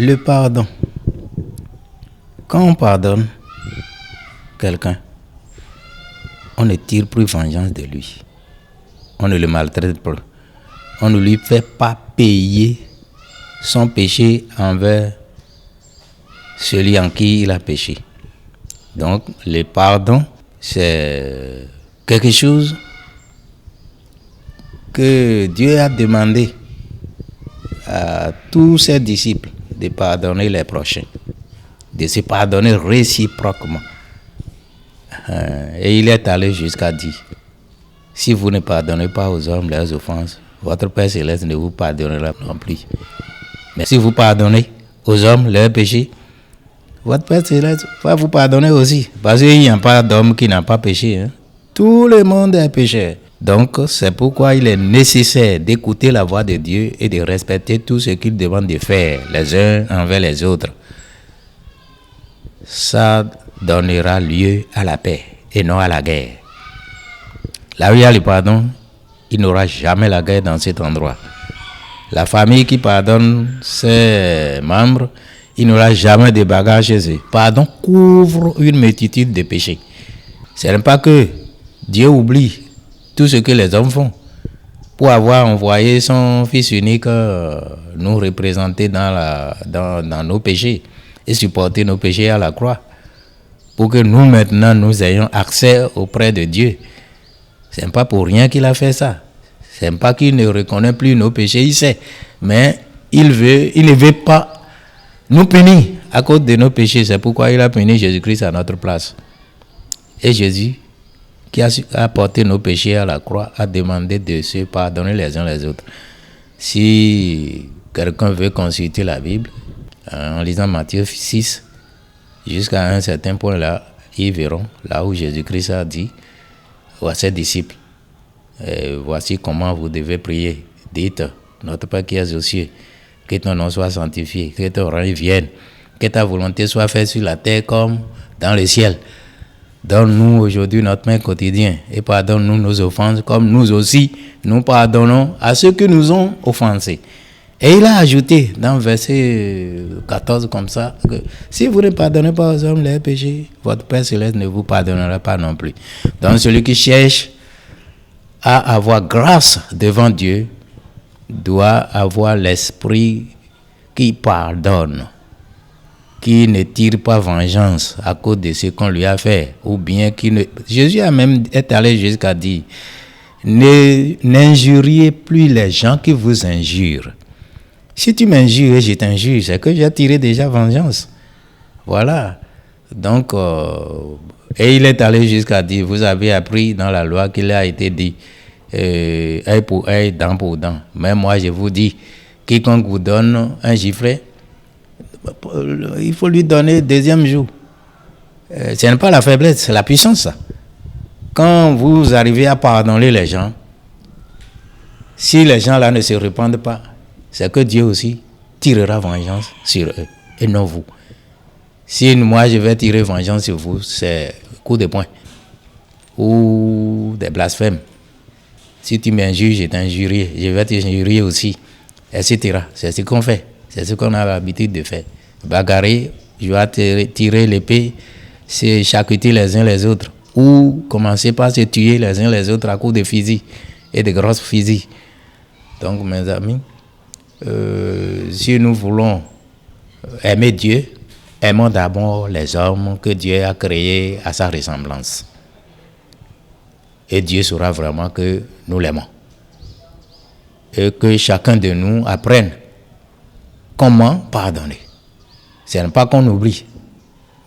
Le pardon. Quand on pardonne quelqu'un, on ne tire plus vengeance de lui. On ne le maltraite plus. On ne lui fait pas payer son péché envers celui en qui il a péché. Donc, le pardon, c'est quelque chose que Dieu a demandé à tous ses disciples de pardonner les prochains, de se pardonner réciproquement. Et il est allé jusqu'à dire, si vous ne pardonnez pas aux hommes leurs offenses, votre Père Céleste ne vous pardonnera non plus. Mais si vous pardonnez aux hommes leurs péchés, votre Père Céleste va vous pardonner aussi. Parce qu'il n'y a pas d'homme qui n'a pas péché. Tout le monde est pécheur. Donc, c'est pourquoi il est nécessaire d'écouter la voix de Dieu et de respecter tout ce qu'il demande de faire les uns envers les autres. Ça donnera lieu à la paix et non à la guerre. Là où il y a le pardon, il n'y aura jamais la guerre dans cet endroit. La famille qui pardonne ses membres, il n'y aura jamais de bagarre chez eux. Pardon couvre une multitude de péchés. Ce n'est pas que Dieu oublie tout ce que les hommes font pour avoir envoyé son Fils unique nous représenter dans nos péchés et supporter nos péchés à la croix pour que nous maintenant nous ayons accès auprès de Dieu. Ce n'est pas pour rien qu'il a fait ça. Ce n'est pas qu'il ne reconnaît plus nos péchés, il sait, mais il ne veut pas nous punir à cause de nos péchés. C'est pourquoi il a puni Jésus-Christ à notre place. Et Jésus, qui a porté nos péchés à la croix, a demandé de se pardonner les uns les autres. Si quelqu'un veut consulter la Bible, en lisant Matthieu 6, jusqu'à un certain point là, ils verront là où Jésus-Christ a dit à ses disciples, voici comment vous devez prier. Dites, notre Père qui es aux cieux, que ton nom soit sanctifié, que ton règne vienne, que ta volonté soit faite sur la terre comme dans le ciel. Donne-nous aujourd'hui notre pain quotidien et pardonne-nous nos offenses comme nous aussi nous pardonnons à ceux qui nous ont offensés. Et il a ajouté dans verset 14 comme ça, que si vous ne pardonnez pas aux hommes leurs péchés, votre Père Céleste ne vous pardonnera pas non plus. Donc celui qui cherche à avoir grâce devant Dieu doit avoir l'esprit qui pardonne, qui ne tire pas vengeance à cause de ce qu'on lui a fait, ou bien qui ne... Jésus a même est allé jusqu'à dire, n'injuriez plus les gens qui vous injurent. Si tu m'injures et je t'injure, c'est que j'ai tiré déjà vengeance. Voilà. Donc, et il est allé jusqu'à dire, vous avez appris dans la loi qu'il a été dit, œil pour œil, dent pour dent. Mais moi, je vous dis, quiconque vous donne un giflet, il faut lui donner deuxième jour. Ce n'est pas la faiblesse, c'est la puissance. Ça. Quand vous arrivez à pardonner les gens, si les gens là ne se répandent pas, c'est que Dieu aussi tirera vengeance sur eux et non vous. Si moi je vais tirer vengeance sur vous, c'est coup de poing ou des blasphèmes. Si tu m'injures, je t'injurie, je vais t'injurier aussi, etc. C'est ce qu'on fait, c'est ce qu'on a l'habitude de faire. Bagarrer, je vais tirer l'épée, se charcuter les uns les autres, ou commencer par se tuer les uns les autres à coups de fusil et de grosses fusils. Donc mes amis, si nous voulons aimer Dieu, aimons d'abord les hommes que Dieu a créés à sa ressemblance. Et Dieu saura vraiment que nous l'aimons. Et que chacun de nous apprenne comment pardonner. Ce n'est pas qu'on oublie.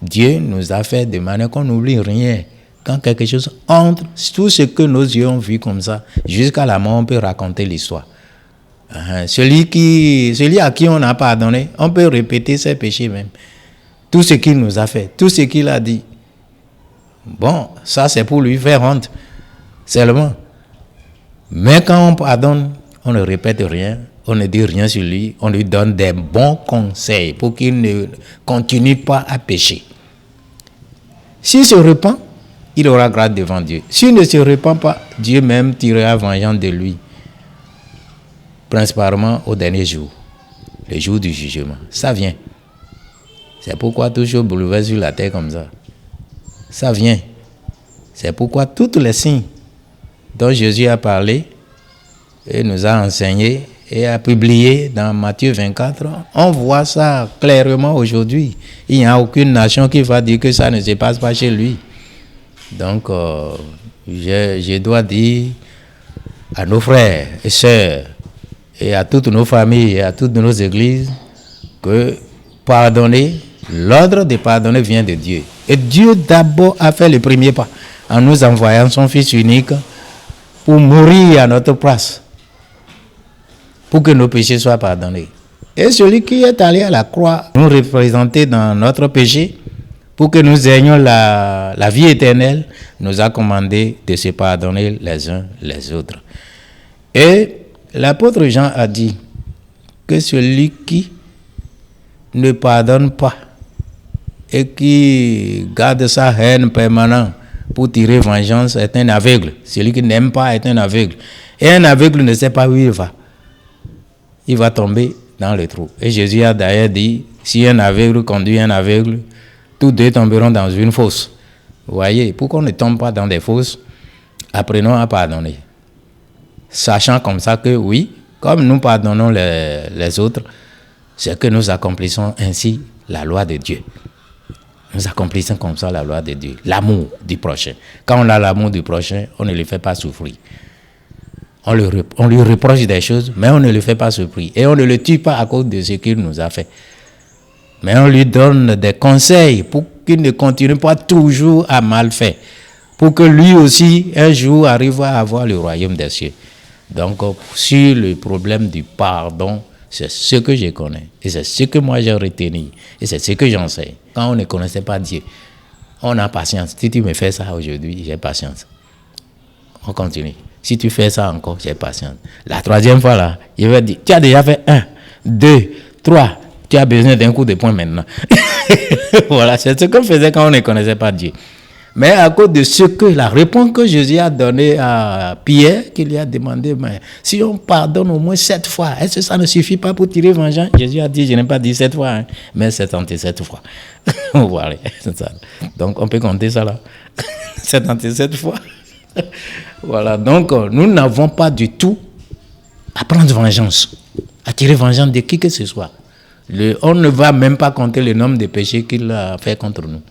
Dieu nous a fait de manière qu'on n'oublie rien. Quand quelque chose entre, tout ce que nos yeux ont vu comme ça, jusqu'à la mort, on peut raconter l'histoire. Celui à qui on a pardonné, on peut répéter ses péchés même. Tout ce qu'il nous a fait, tout ce qu'il a dit. Bon, ça c'est pour lui faire honte, seulement. Mais quand on pardonne, on ne répète rien, on ne dit rien sur lui, on lui donne des bons conseils pour qu'il ne continue pas à pécher. S'il se repent, il aura grâce devant Dieu. S'il ne se repent pas, Dieu même tirera vengeance de lui. Principalement au dernier jour. le jour du jugement. Ça vient. C'est pourquoi tout chose bouleverse sur la terre comme ça. Ça vient. C'est pourquoi tous les signes dont Jésus a parlé et nous a enseigné et a publié dans Matthieu 24, on voit ça clairement aujourd'hui. Il n'y a aucune nation qui va dire que ça ne se passe pas chez lui. Donc, je dois dire à nos frères et sœurs et à toutes nos familles et à toutes nos églises que pardonner, l'ordre de pardonner vient de Dieu. Et Dieu d'abord a fait le premier pas en nous envoyant son Fils unique pour mourir à notre place, pour que nos péchés soient pardonnés. Et celui qui est allé à la croix nous représenter dans notre péché, pour que nous ayons la vie éternelle, nous a commandé de se pardonner les uns les autres. Et l'apôtre Jean a dit que celui qui ne pardonne pas et qui garde sa haine permanente pour tirer vengeance est un aveugle. Celui qui n'aime pas est un aveugle. Et un aveugle ne sait pas où il va. Il va tomber dans le trou. Et Jésus a d'ailleurs dit, si un aveugle conduit un aveugle, tous deux tomberont dans une fosse. Vous voyez, pour qu'on ne tombe pas dans des fosses, apprenons à pardonner. Sachant comme ça que oui, comme nous pardonnons les autres, c'est que nous accomplissons ainsi la loi de Dieu. Nous accomplissons comme ça la loi de Dieu, l'amour du prochain. Quand on a l'amour du prochain, on ne le fait pas souffrir. On lui reproche des choses, mais on ne le fait pas souffrir. Et on ne le tue pas à cause de ce qu'il nous a fait. Mais on lui donne des conseils pour qu'il ne continue pas toujours à mal faire. Pour que lui aussi, un jour, arrive à avoir le royaume des cieux. Donc, sur le problème du pardon, c'est ce que je connais. Et c'est ce que moi j'ai retenu. Et c'est ce que j'enseigne. Quand on ne connaissait pas Dieu, on a patience. Si tu me fais ça aujourd'hui, j'ai patience. On continue. Si tu fais ça encore, j'ai patience. La troisième fois, là, il va dire, tu as déjà fait 1, 2, 3. Tu as besoin d'un coup de poing maintenant. Voilà, c'est ce qu'on faisait quand on ne connaissait pas Dieu. Mais à cause de ce que la réponse que Jésus a donnée à Pierre, qu'il lui a demandé, mais si on pardonne au moins 7 fois, est-ce que ça ne suffit pas pour tirer vengeance? Jésus a dit, je n'ai pas dit 7 fois, hein, mais 77 fois. Voilà, c'est ça. Donc on peut compter ça là. 77 fois. Voilà, donc nous n'avons pas du tout à prendre vengeance, à tirer vengeance de qui que ce soit. On ne va même pas compter le nombre de péchés qu'il a fait contre nous.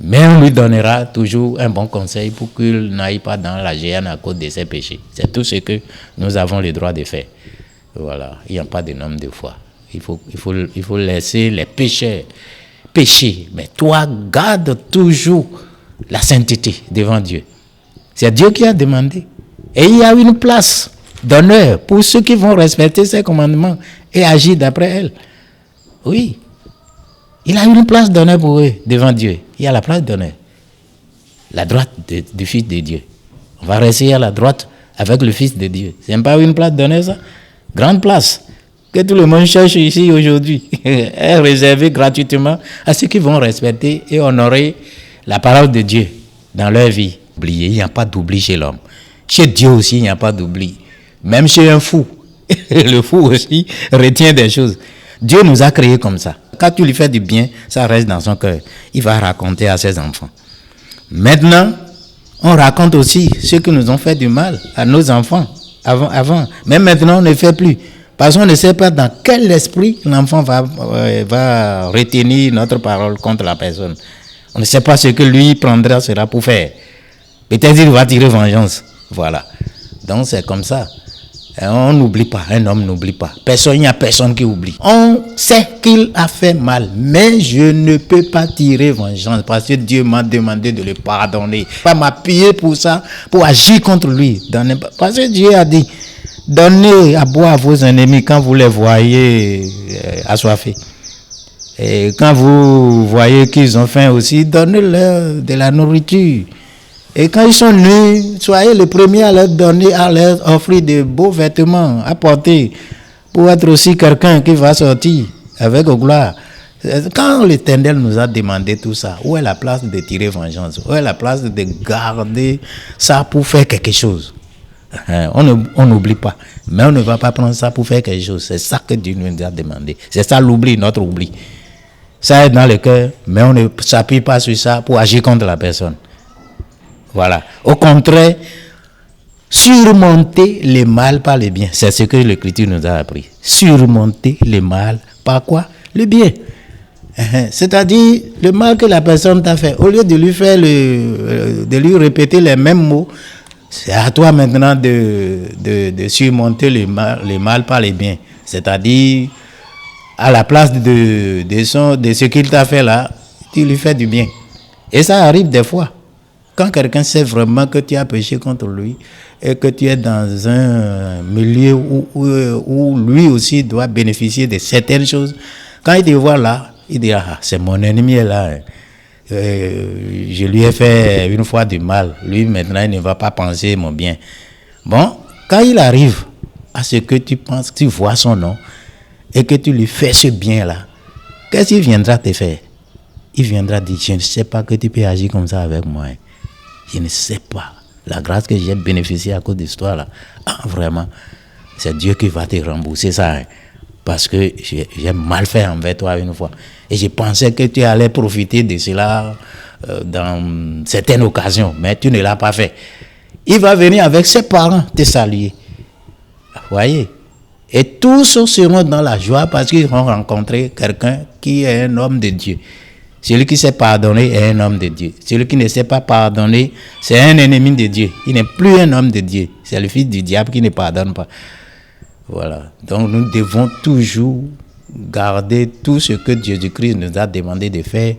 Mais on lui donnera toujours un bon conseil pour qu'il n'aille pas dans la géhenne à cause de ses péchés. C'est tout ce que nous avons le droit de faire. Voilà, il n'y a pas de nombre de fois. Il faut laisser les pécheurs pécher. Mais toi, garde toujours la sainteté devant Dieu. C'est Dieu qui a demandé. Et il y a une place d'honneur pour ceux qui vont respecter ses commandements et agir d'après elle. Oui. Il a une place d'honneur pour eux devant Dieu. Il y a la place d'honneur. La droite du Fils de Dieu. On va rester à la droite avec le Fils de Dieu. C'est pas une place d'honneur, ça? Grande place que tout le monde cherche ici aujourd'hui. Est réservée gratuitement à ceux qui vont respecter et honorer la parole de Dieu dans leur vie. Oubliez, il n'y a pas d'oubli chez l'homme. Chez Dieu aussi, il n'y a pas d'oubli. Même chez un fou. Le fou aussi retient des choses. Dieu nous a créés comme ça. Quand tu lui fais du bien, ça reste dans son cœur. Il va raconter à ses enfants. Maintenant, on raconte aussi ceux qui nous ont fait du mal à nos enfants avant. Mais maintenant, on ne fait plus. Parce qu'on ne sait pas dans quel esprit l'enfant va retenir notre parole contre la personne. On ne sait pas ce que lui prendra sera pour faire. Peut-être qu'il va tirer vengeance. Voilà. Donc c'est comme ça. Et on n'oublie pas, un homme n'oublie pas. Il n'y a personne qui oublie. On sait qu'il a fait mal, mais je ne peux pas tirer vengeance parce que Dieu m'a demandé de le pardonner. Pas m'appuyer pour ça, pour agir contre lui. Parce que Dieu a dit, donnez à boire à vos ennemis quand vous les voyez assoiffés. Et quand vous voyez qu'ils ont faim aussi, donnez-leur de la nourriture. Et quand ils sont nus, soyez les premiers à leur donner, à leur offrir de beaux vêtements à porter pour être aussi quelqu'un qui va sortir avec gloire. Quand l'Éternel nous a demandé tout ça, où est la place de tirer vengeance? Où est la place de garder ça pour faire quelque chose? On n'oublie pas. Mais on ne va pas prendre ça pour faire quelque chose. C'est ça que Dieu nous a demandé. C'est ça l'oubli, notre oubli. Ça est dans le cœur, mais on ne s'appuie pas sur ça pour agir contre la personne. Voilà. Au contraire, surmonter les mal par le bien. C'est ce que l'Écriture nous a appris. Surmonter les mal par quoi? Le bien. C'est-à-dire, le mal que la personne t'a fait, au lieu de lui faire de lui répéter les mêmes mots, c'est à toi maintenant de surmonter les mal par les biens. C'est-à-dire, à la place de ce qu'il t'a fait là, tu lui fais du bien. Et ça arrive des fois. Quand quelqu'un sait vraiment que tu as péché contre lui et que tu es dans un milieu où lui aussi doit bénéficier de certaines choses, quand il te voit là, il dit, ah, c'est mon ennemi là. Je lui ai fait une fois du mal. Lui, maintenant, il ne va pas penser mon bien. Bon, quand il arrive à ce que tu penses, tu vois son nom et que tu lui fais ce bien-là, qu'est-ce qu'il viendra te faire? Il viendra dire, je ne sais pas que tu peux agir comme ça avec moi. Je ne sais pas. La grâce que j'ai bénéficié à cause de l'histoire là, ah, vraiment, c'est Dieu qui va te rembourser ça. Parce que j'ai mal fait envers toi une fois. Et je pensais que tu allais profiter de cela dans certaines occasions, mais tu ne l'as pas fait. Il va venir avec ses parents te saluer. Vous voyez? Et tous seront dans la joie parce qu'ils vont rencontrer quelqu'un qui est un homme de Dieu. Celui qui sait pardonner est un homme de Dieu. Celui qui ne sait pas pardonner, c'est un ennemi de Dieu. Il n'est plus un homme de Dieu. C'est le fils du diable qui ne pardonne pas. Voilà. Donc nous devons toujours garder tout ce que Jésus-Christ nous a demandé de faire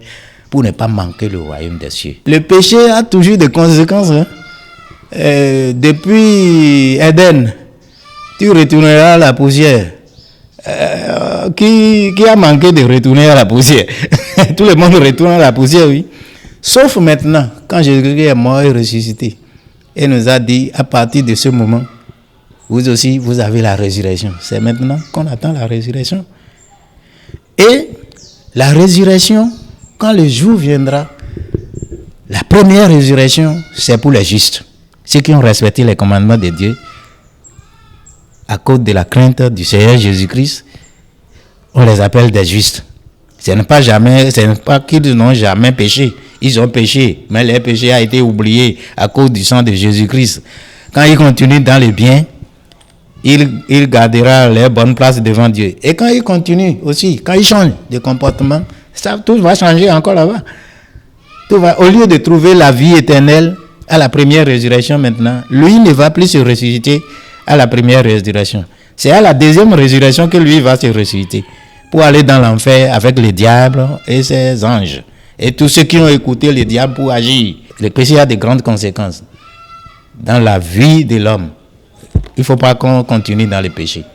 pour ne pas manquer le royaume des cieux. Le péché a toujours des conséquences. Depuis Éden, tu retourneras à la poussière. Qui a manqué de retourner à la poussière? Tout le monde retourne à la poussière, oui. Sauf maintenant, quand Jésus-Christ est mort et ressuscité, et nous a dit, à partir de ce moment, vous aussi, vous avez la résurrection. C'est maintenant qu'on attend la résurrection. Et la résurrection, quand le jour viendra, la première résurrection, c'est pour les justes. Ceux qui ont respecté les commandements de Dieu, à cause de la crainte du Seigneur Jésus-Christ, on les appelle des justes. Ce n'est pas qu'ils n'ont jamais péché. Ils ont péché, mais leur péché a été oublié à cause du sang de Jésus-Christ. Quand ils continuent dans le bien, il gardera leur bonne place devant Dieu. Et quand il continue aussi, quand il change de comportement, ça, tout va changer encore là-bas. Au lieu de trouver la vie éternelle à la première résurrection maintenant, lui ne va plus se ressusciter à la première résurrection. C'est à la deuxième résurrection que lui va se ressusciter pour aller dans l'enfer avec le diable et ses anges. Et tous ceux qui ont écouté le diable pour agir. Le péché a de grandes conséquences dans la vie de l'homme. Il ne faut pas qu'on continue dans le péché.